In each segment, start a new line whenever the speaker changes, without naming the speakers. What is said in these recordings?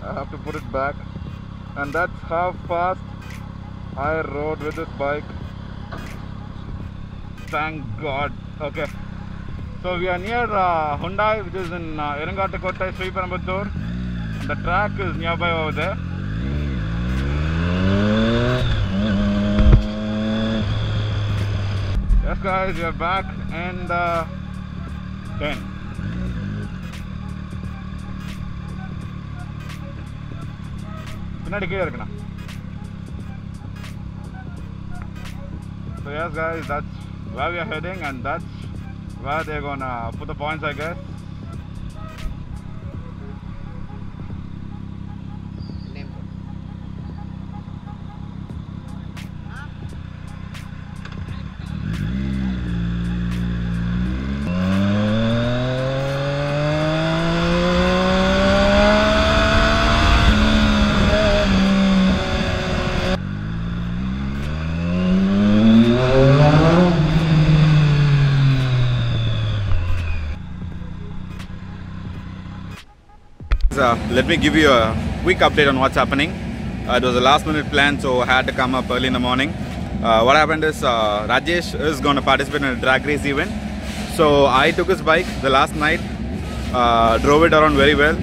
I have to put it back, and that's how fast I rode with this bike. Thank God. Okay, so we are near Hyundai, which is in Irangatakottai, Sri Perambuttur. The track is nearby over there. Yes guys, we are back and 10. So yes guys, that's where we are heading, and that's where they're gonna put the points, I guess. Let me give you a quick update on what's happening. It was a last minute plan, so I had to come up early in the morning. What happened is Rajesh is going to participate in a drag race event. So I took his bike the last night, drove it around very well.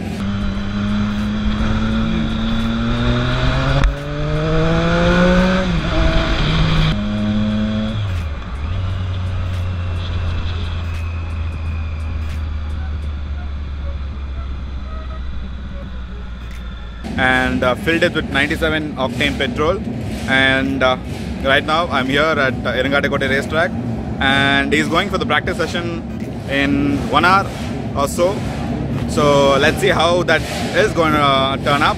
And filled it with 97 octane petrol, and right now I'm here at Irangatakottai Racetrack, and he's going for the practice session in 1 hour or so. So let's see how that is going to turn up.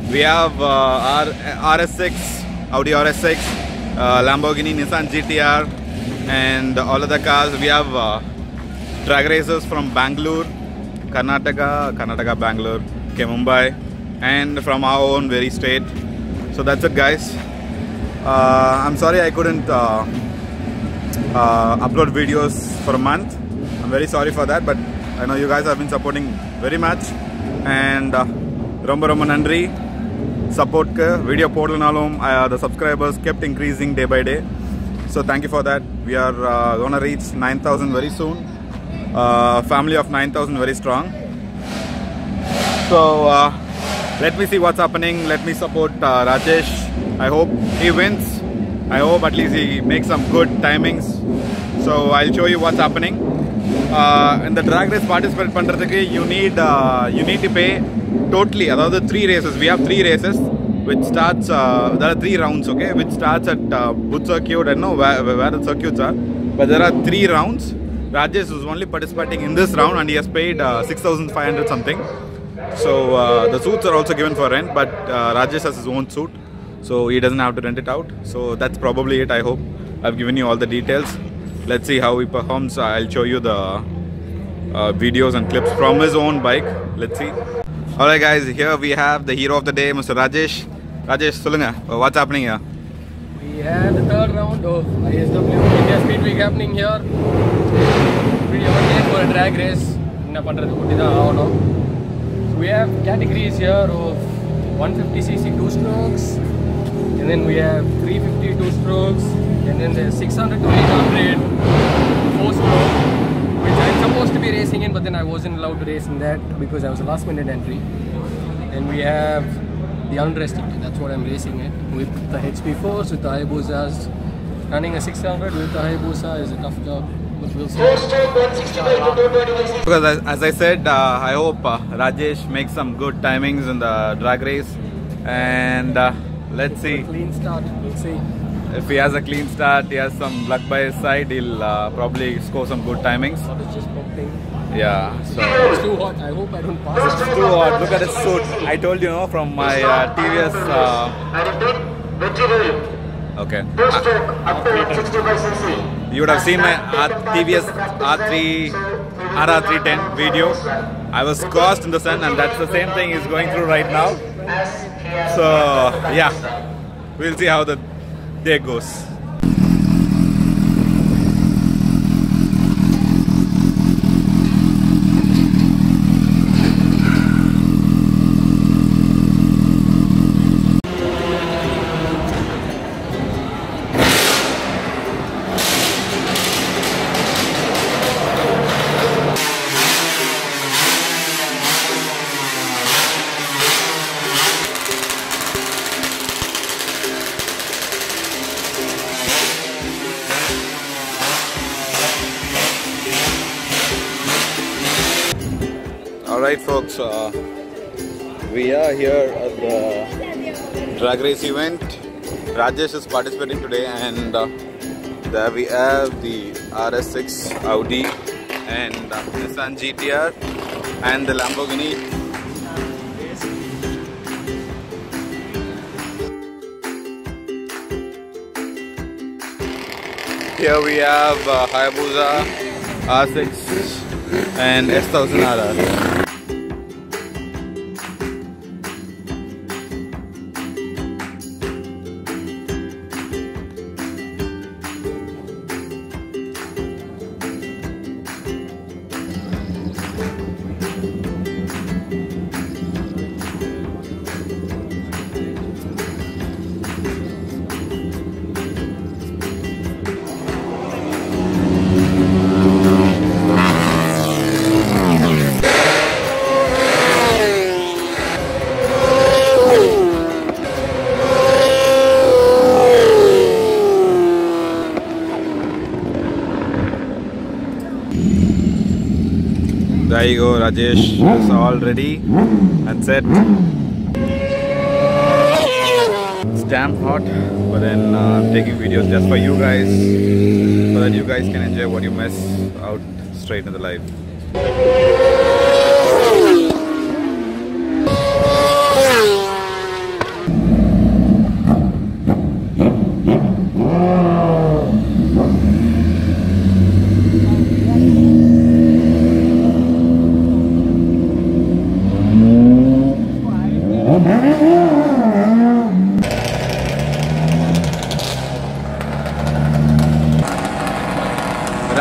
We have our RS6, Audi RS6, Lamborghini, Nissan GTR, and all other cars. We have drag racers from Bangalore, Karnataka, Bangalore, Mumbai, and from our own very state. So that's it guys. I'm sorry I couldn't upload videos for a month. I'm very sorry for that, but I know you guys have been supporting very much, and romba nandri support video portal nalum the subscribers kept increasing day by day, so thank you for that. We are gonna reach 9,000 very soon. Family of 9,000 very strong. So let me see what's happening. Let me support Rajesh. I hope he wins. I hope at least he makes some good timings. So I'll show you what's happening. In the drag race participate pandradhukku you need to pay totally. About the 3 races. We have 3 races, which starts. There are 3 rounds, okay, which starts at Booth Circuit. I don't know where the circuits are, but there are 3 rounds. Rajesh is only participating in this round, and he has paid 6,500 something. So the suits are also given for rent, but Rajesh has his own suit, so he doesn't have to rent it out. So that's probably it. I hope I've given you all the details. Let's see how he performs. I'll show you the videos and clips from his own bike. Let's see. Alright guys, here we have the hero of the day, Mr. Rajesh. Rajesh, solunga, what's happening here?
We had the 3rd round of ISW India Speed Week happening here. We are here for a drag race. We have categories here of 150cc 2 strokes, and then we have 350 2 strokes, and then there's 600 to 800 4 stroke, which I'm supposed to be racing in, but then I wasn't allowed to race in that because I was a last minute entry. And we have the unrestricted, that's what I'm racing in, with the HP4s, with the Hayabusas. Running a 600 with the Hayabusa is a tough job. We'll see.
Because as I said, I hope Rajesh makes some good timings in the drag race, and let's see.
Clean start, we'll see.
If he has a clean start, he has some luck by his side, he'll probably score some good timings.
It's just popping.
Yeah, so
it's too hot. I hope I don't pass.
It's too hot. Look at his suit. I told you, no, from my TVS. Okay. You would have seen my TVS RR310 video. I was scorched in the sun, and that's the same thing he's going through right now. So yeah, we'll see how the day goes. Alright folks, we are here at the drag race event. Rajesh is participating today, and there we have the RS6 Audi and Nissan GTR and the Lamborghini. Here we have Hayabusa R6 and S1000RR. There you go, Rajesh is all ready and set. It's damn hot, but then I'm taking videos just for you guys, so that you guys can enjoy what you miss out straight in the live.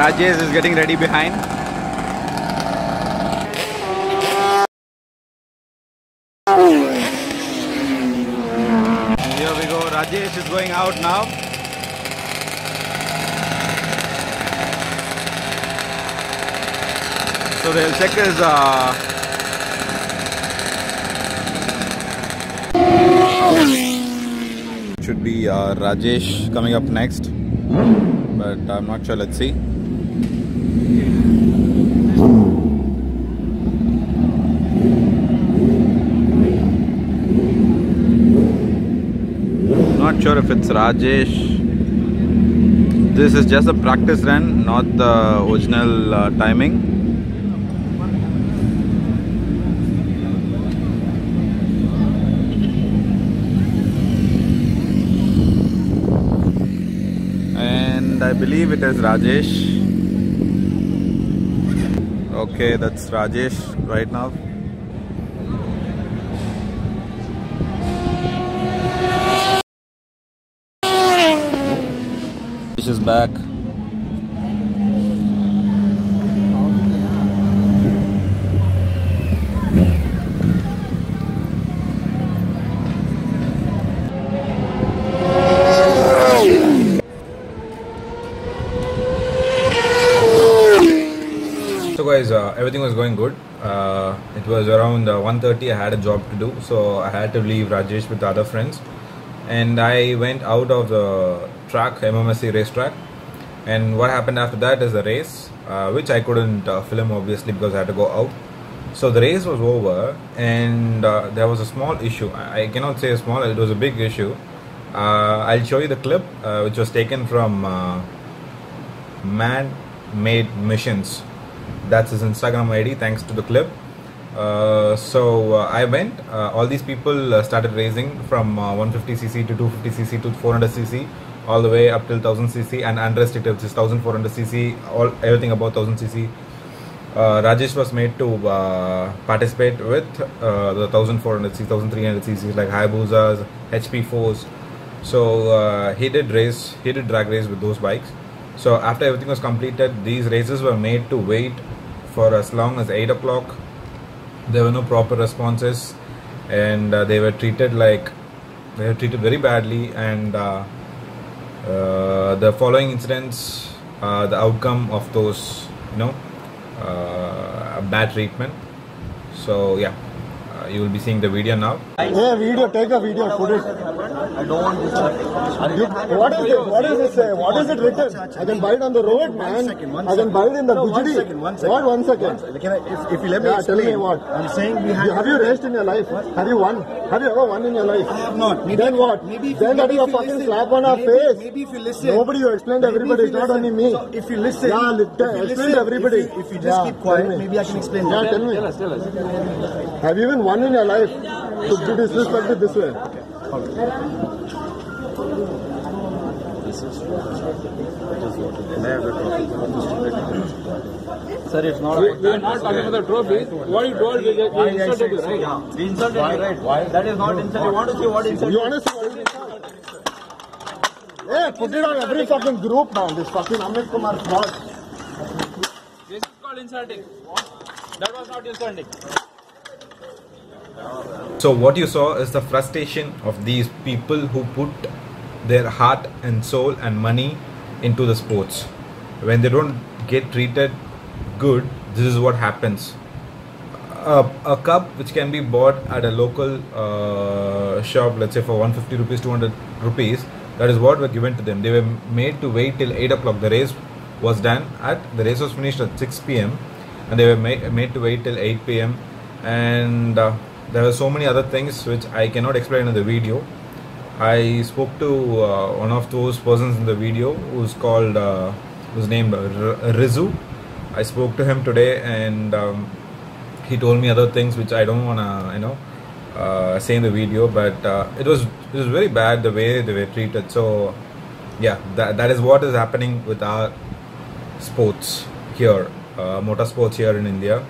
Rajesh is getting ready behind. Here we go, Rajesh is going out now. So they'll check his should be Rajesh coming up next, but I'm not sure, let's see. Not sure if it's Rajesh. This is just a practice run, not the original timing. And I believe it is Rajesh. Okay, that's Rajesh right now. Rajesh is back. So guys, everything was going good. It was around 1:30. I had a job to do, so I had to leave Rajesh with other friends, and I went out of the track, MMSC Racetrack. And what happened after that is the race, which I couldn't film obviously because I had to go out. So the race was over, and there was a small issue. I cannot say small; it was a big issue. I'll show you the clip, which was taken from Man-Made Missions. That's his Instagram ID, thanks to the clip. I went, all these people started racing from 150cc to 250cc to 400cc, all the way up till 1000cc, and unrestricted, which is 1400cc, everything above 1000cc. Rajesh was made to participate with the 1400cc, 1300cc, like Hayabusas, HP4s. So he did drag race with those bikes. So after everything was completed, these races were made to wait for as long as 8 o'clock. There were no proper responses, and they were treated very badly. And the following incidents, the outcome of those, bad treatment. So yeah, you will be seeing the video now.
Yeah, video, take a video, put it.
I don't want this.
What is it? What does it say? What is it written? I can buy it on the road, man. I can buy it in the Gujri.
One second.
What? 1 second.
If you let me explain.
Tell me what.
I'm saying we
Have you raced in your life? Have you won? Have you ever won in your life?
I have not.
Then what? Then that is a fucking slap on our face.
Maybe if you listen.
Nobody, you explain to everybody. It's not only me.
So if you listen.
Yeah, explain to everybody.
If you just keep quiet, maybe I can explain.
Yeah, tell me.
Tell us.
Have you even won in your life to be disrespected this way?
Sir, it's not.
We are not talking about the trophy. What you told, we insulted you, right?
Yeah, we insulted you, right? Why? That is not insult. You want to see what insult?
You want to see what it is? Hey, put it on every fucking group, man. This fucking Amit Kumar fraud.
This is called insulting. That was not insulting.
So what you saw is the frustration of these people who put their heart and soul and money into the sports. When they don't get treated good, this is what happens. A cup which can be bought at a local shop, let's say for 150 rupees, 200 rupees, that is what were given to them. They were made to wait till 8 o'clock. The race was done the race was finished at 6 p.m. and they were made to wait till 8 p.m. and there were so many other things which I cannot explain in the video. I spoke to one of those persons in the video who's named Rizu. I spoke to him today and he told me other things which I don't wanna say in the video, but it was very bad the way they were treated. So yeah, that is what is happening with our sports here, motorsports here in India.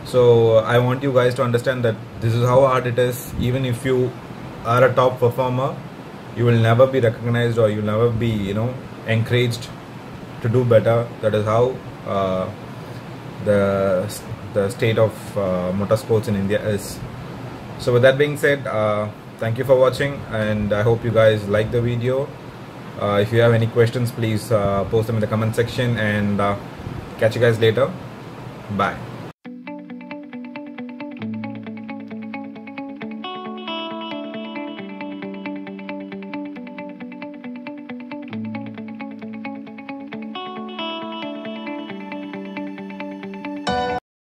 So I want you guys to understand that this is how hard it is. Even if you are a top performer, you will never be recognized or you will never be encouraged to do better. That is how the state of motorsports in India is. So with that being said, thank you for watching and I hope you guys like the video. If you have any questions, please post them in the comment section and catch you guys later. Bye.